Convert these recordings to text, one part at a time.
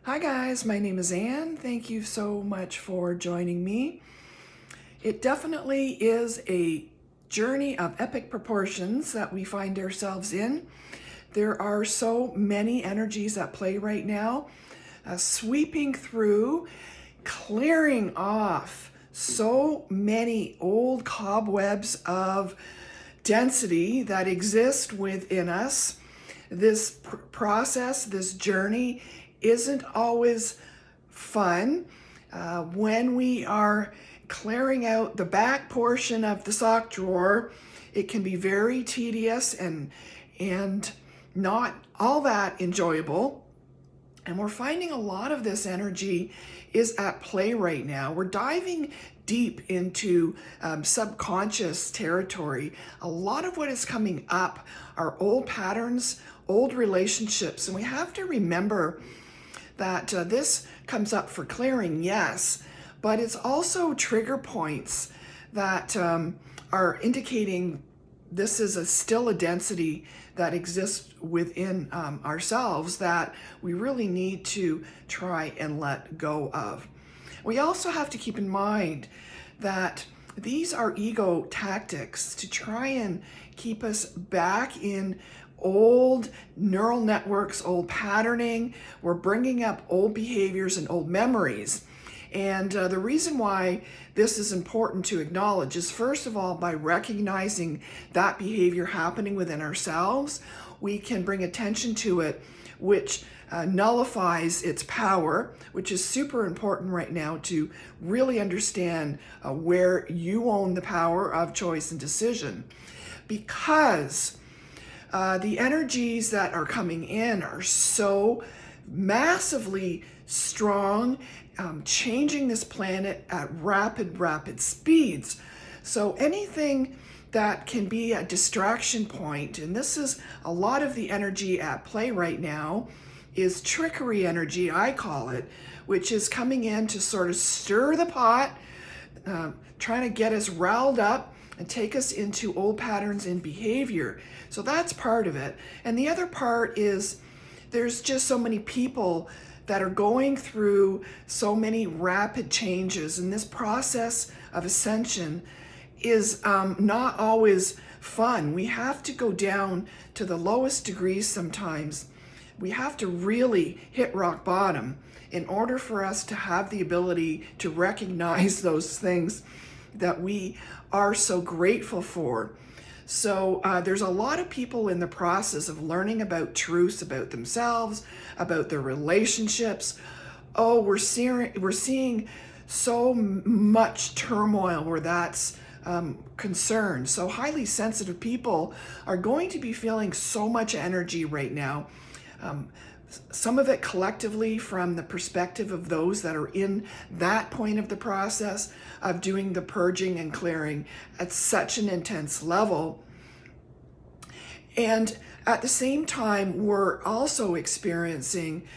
Hi guys, my name is Anne. Thank you so much for joining me. It definitely is a journey of epic proportions that we find ourselves in. There are so many energies at play right now, sweeping through, clearing off so many old cobwebs of density that exist within us. This process, this journey isn't always fun. When we are clearing out the back portion of the sock drawer, it can be very tedious and not all that enjoyable. And we're finding a lot of this energy is at play right now. We're diving deep into subconscious territory. A lot of what is coming up are old patterns, old relationships, and we have to remember that this comes up for clearing, yes, but it's also trigger points that are indicating this is still a density that exists within ourselves that we really need to try and let go of. We also have to keep in mind that these are ego tactics to try and keep us back in old neural networks, old patterning. We're bringing up old behaviors and old memories. And the reason why this is important to acknowledge is, first of all, by recognizing that behavior happening within ourselves, we can bring attention to it, which nullifies its power, which is super important right now to really understand where you own the power of choice and decision. Because the energies that are coming in are so massively strong, changing this planet at rapid speeds. So anything that can be a distraction point, and this is a lot of the energy at play right now, is trickery energy, I call it, which is coming in to sort of stir the pot, trying to get us riled up and take us into old patterns in behavior. So that's part of it. And the other part is there's just so many people that are going through so many rapid changes, and this process of ascension is not always fun. We have to go down to the lowest degrees sometimes. We have to really hit rock bottom in order for us to have the ability to recognize those things that we are so grateful for. So there's a lot of people in the process of learning about truths about themselves, about their relationships. Oh, we're seeing so much turmoil where that's concerned. So highly sensitive people are going to be feeling so much energy right now. Some of it collectively from the perspective of those that are in that point of the process of doing the purging and clearing at such an intense level. And at the same time, we're also experiencing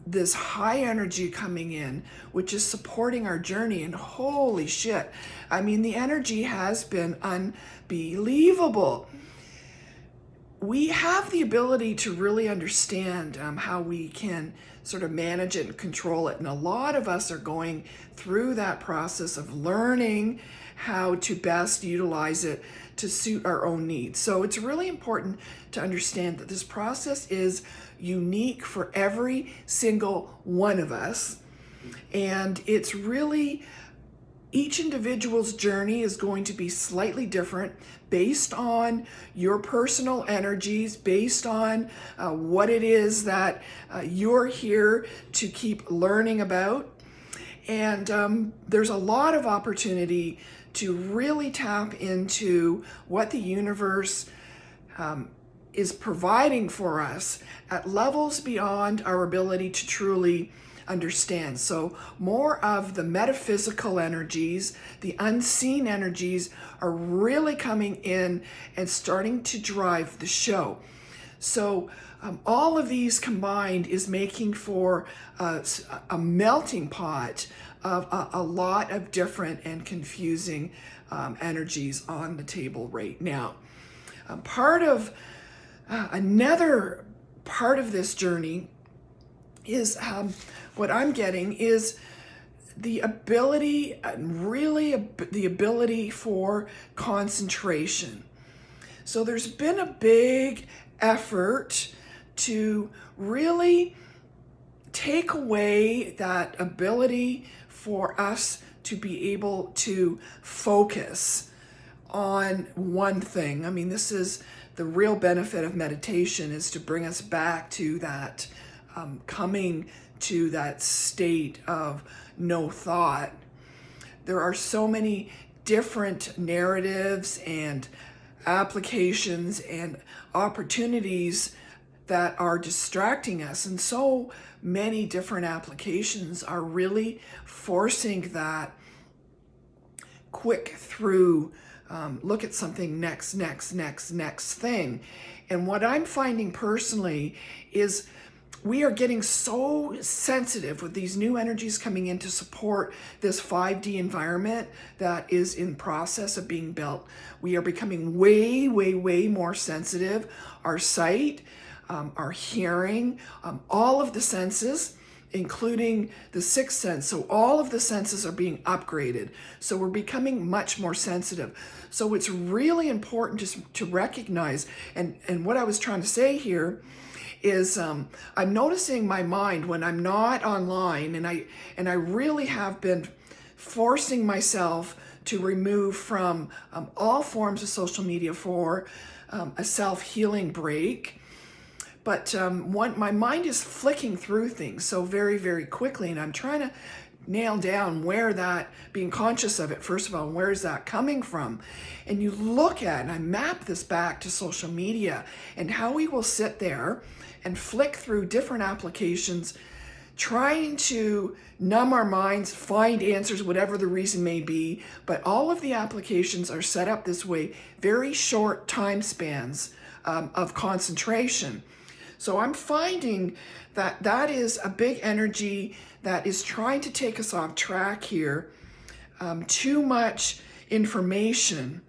this high energy coming in, which is supporting our journey. And holy shit, I mean, the energy has been unbelievable. We have the ability to really understand how we can sort of manage it and control it. And a lot of us are going through that process of learning how to best utilize it to suit our own needs. So it's really important to understand that this process is unique for every single one of us. And it's really, each individual's journey is going to be slightly different based on your personal energies, based on what it is that you're here to keep learning about. And there's a lot of opportunity to really tap into what the universe is providing for us at levels beyond our ability to truly understand. So more of the metaphysical energies, the unseen energies are really coming in and starting to drive the show. So all of these combined is making for a melting pot of a lot of different and confusing energies on the table right now. Another part of this journey is what I'm getting is the ability, the ability for concentration. So there's been a big effort to really take away that ability for us to be able to focus on one thing. I mean, this is the real benefit of meditation, is to bring us back to that coming to that state of no thought. There are so many different narratives and applications and opportunities that are distracting us, and so many different applications are really forcing that quick through, look at something next thing. And what I'm finding personally is we are getting so sensitive with these new energies coming in to support this 5D environment that is in process of being built. We are becoming way more sensitive. Our sight, our hearing, all of the senses, including the sixth sense. So all of the senses are being upgraded. So we're becoming much more sensitive. So it's really important to recognize, and what I was trying to say here is I'm noticing my mind when I'm not online, and I really have been forcing myself to remove from all forms of social media for a self-healing break. But my mind is flicking through things so very quickly, and I'm trying to nail down where that, being conscious of it, first of all, where is that coming from? And you look at, and I map this back to social media and how we will sit there and flick through different applications, trying to numb our minds, find answers, whatever the reason may be. But all of the applications are set up this way, very short time spans of concentration. So I'm finding that that is a big energy that is trying to take us off track here. Too much information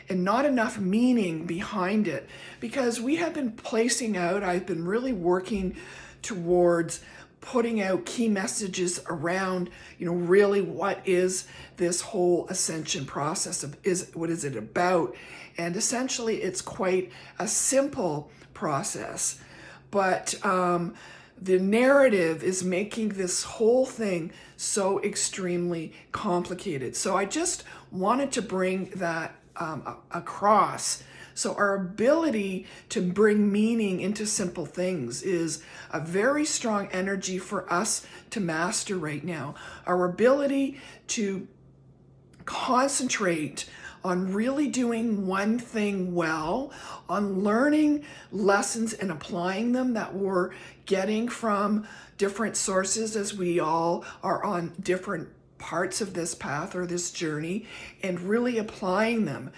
and not enough meaning behind it, because we have been placing out, I've been really working towards putting out key messages around, really what is this whole ascension process of, what is it about? And essentially it's quite a simple process, but the narrative is making this whole thing so extremely complicated. So I just wanted to bring that across. So our ability to bring meaning into simple things is a very strong energy for us to master right now. Our ability to concentrate on really doing one thing well, on learning lessons and applying them that we're getting from different sources, as we all are on different parts of this path or this journey, and really applying them,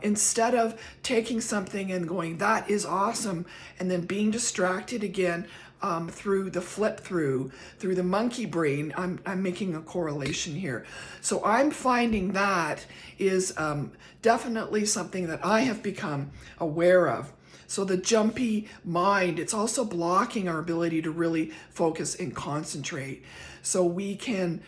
instead of taking something and going, that is awesome, and then being distracted again through the flip through the monkey brain. I'm making a correlation here. So I'm finding that is definitely something that I have become aware of. So the jumpy mind, it's also blocking our ability to really focus and concentrate. So we can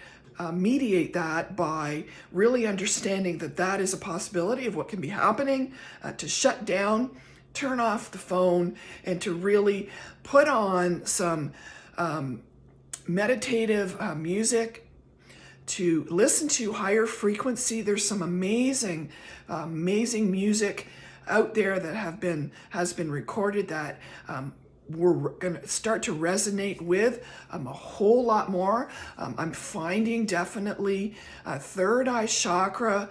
mediate that by really understanding that that is a possibility of what can be happening, to shut down, turn off the phone, and to really put on some meditative music, to listen to higher frequency. There's some amazing music out there that has been recorded that we're going to start to resonate with a whole lot more. I'm finding definitely third eye chakra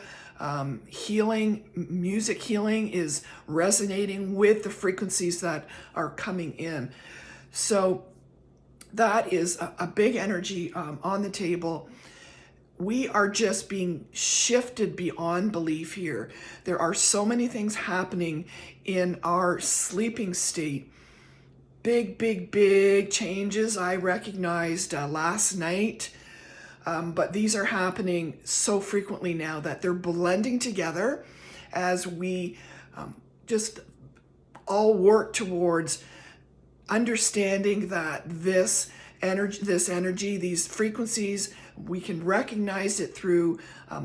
healing, music healing is resonating with the frequencies that are coming in. So that is a big energy on the table. We are just being shifted beyond belief here. There are so many things happening in our sleeping state. Big changes I recognized last night, but these are happening so frequently now that they're blending together as we just all work towards understanding that this energy, these frequencies. We can recognize it through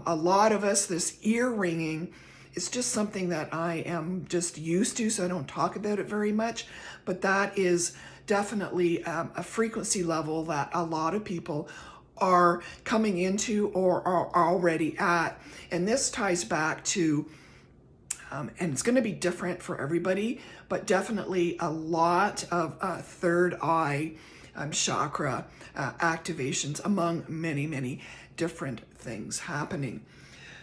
a lot of us. This ear ringing is just something that I am just used to, so I don't talk about it very much. But that is definitely a frequency level that a lot of people are coming into or are already at. And this ties back to, and it's going to be different for everybody, but definitely a lot of third eye chakra activations, among many, many different things happening.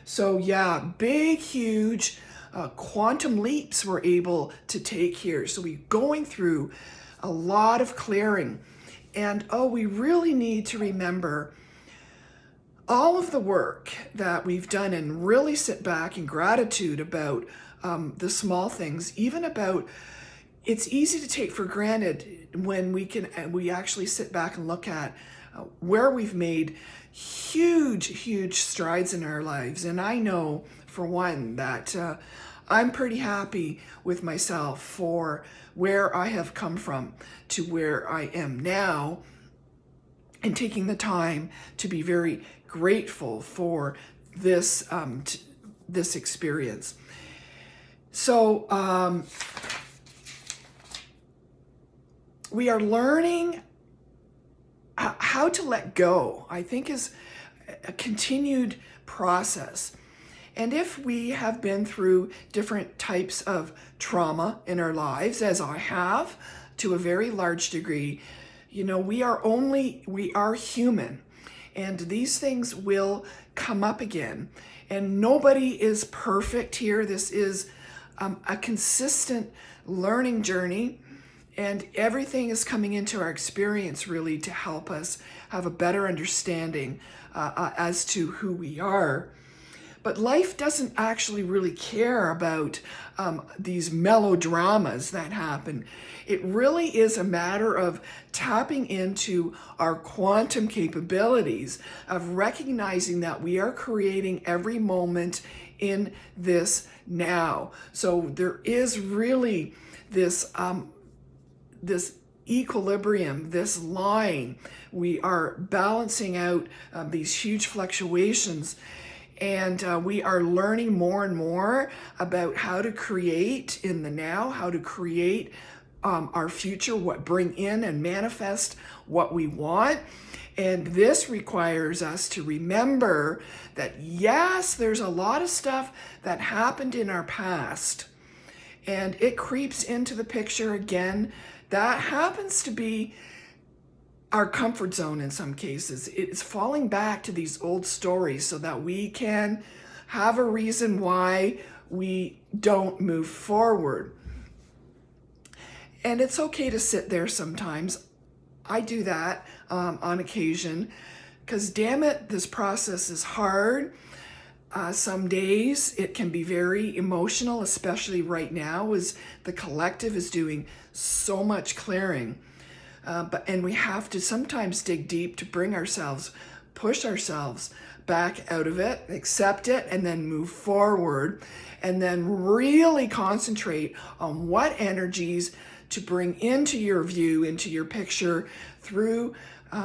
So yeah, big, huge quantum leaps we're able to take here. So we're going through a lot of clearing. And we really need to remember all of the work that we've done and really sit back in gratitude about the small things, even about, it's easy to take for granted when we actually sit back and look at where we've made huge strides in our lives. And I know for one that I'm pretty happy with myself for where I have come from to where I am now, and taking the time to be very grateful for this this experience. So we are learning how to let go, I think, is a continued process. And if we have been through different types of trauma in our lives, as I have to a very large degree, we are human, and these things will come up again. And nobody is perfect here. This is a consistent learning journey, and everything is coming into our experience really to help us have a better understanding as to who we are. But life doesn't actually really care about these melodramas that happen. It really is a matter of tapping into our quantum capabilities, of recognizing that we are creating every moment in this now. So there is really this this equilibrium, this line. We are balancing out these huge fluctuations. And we are learning more and more about how to create in the now, how to create our future, bring in and manifest what we want. And this requires us to remember that, yes, there's a lot of stuff that happened in our past, and it creeps into the picture again. That happens to be our comfort zone in some cases. It's falling back to these old stories so that we can have a reason why we don't move forward. And it's okay to sit there sometimes. I do that on occasion, because damn it, this process is hard. Some days it can be very emotional, especially right now as the collective is doing so much clearing. And we have to sometimes dig deep to push ourselves back out of it, accept it, and then move forward, and then really concentrate on what energies to bring into your view, into your picture, through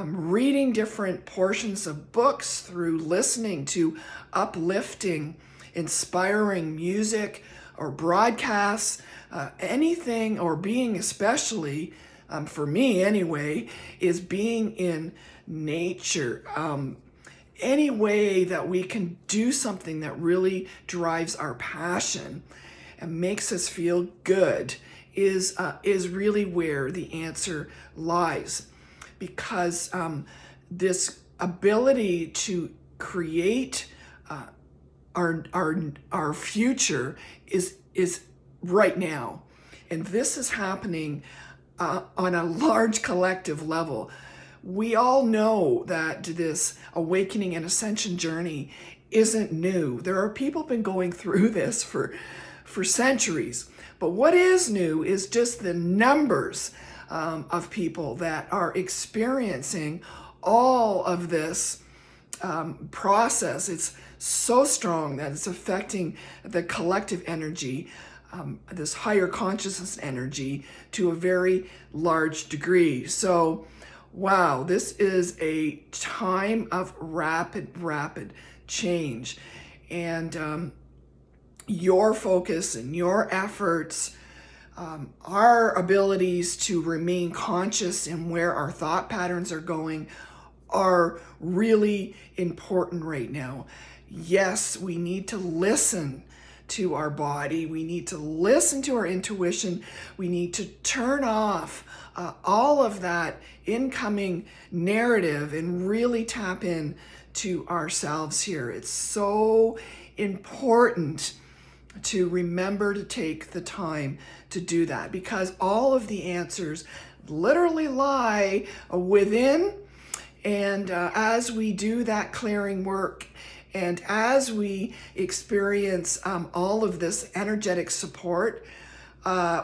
reading different portions of books, through listening to uplifting, inspiring music or broadcasts, anything, or being, especially for me anyway, is being in nature. Any way that we can do something that really drives our passion and makes us feel good is really where the answer lies. Because this ability to create our future is right now, and this is happening on a large collective level. We all know that this awakening and ascension journey isn't new. There are people been going through this for centuries. But what is new is just the numbers of people that are experiencing all of this process. It's so strong that it's affecting the collective energy, this higher consciousness energy, to a very large degree. So Wow, this is a time of rapid change. And your focus and your efforts, our abilities to remain conscious in where our thought patterns are going are really important right now. Yes, we need to listen to our body. We need to listen to our intuition. We need to turn off all of that incoming narrative and really tap in to ourselves here. It's so important to remember to take the time to do that, because all of the answers literally lie within. And as we do that clearing work, and as we experience all of this energetic support,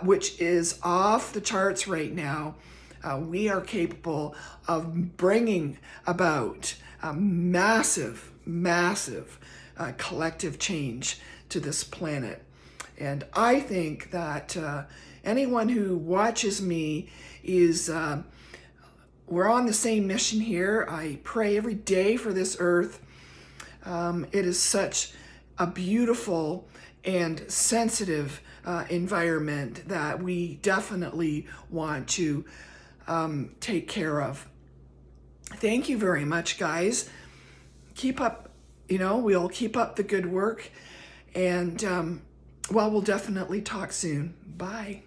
which is off the charts right now, we are capable of bringing about a massive collective change to this planet. And I think that anyone who watches me is, we're on the same mission here. I pray every day for this earth. It is such a beautiful and sensitive environment that we definitely want to take care of. Thank you very much, guys. Keep up, we'll keep up the good work. And, we'll definitely talk soon. Bye.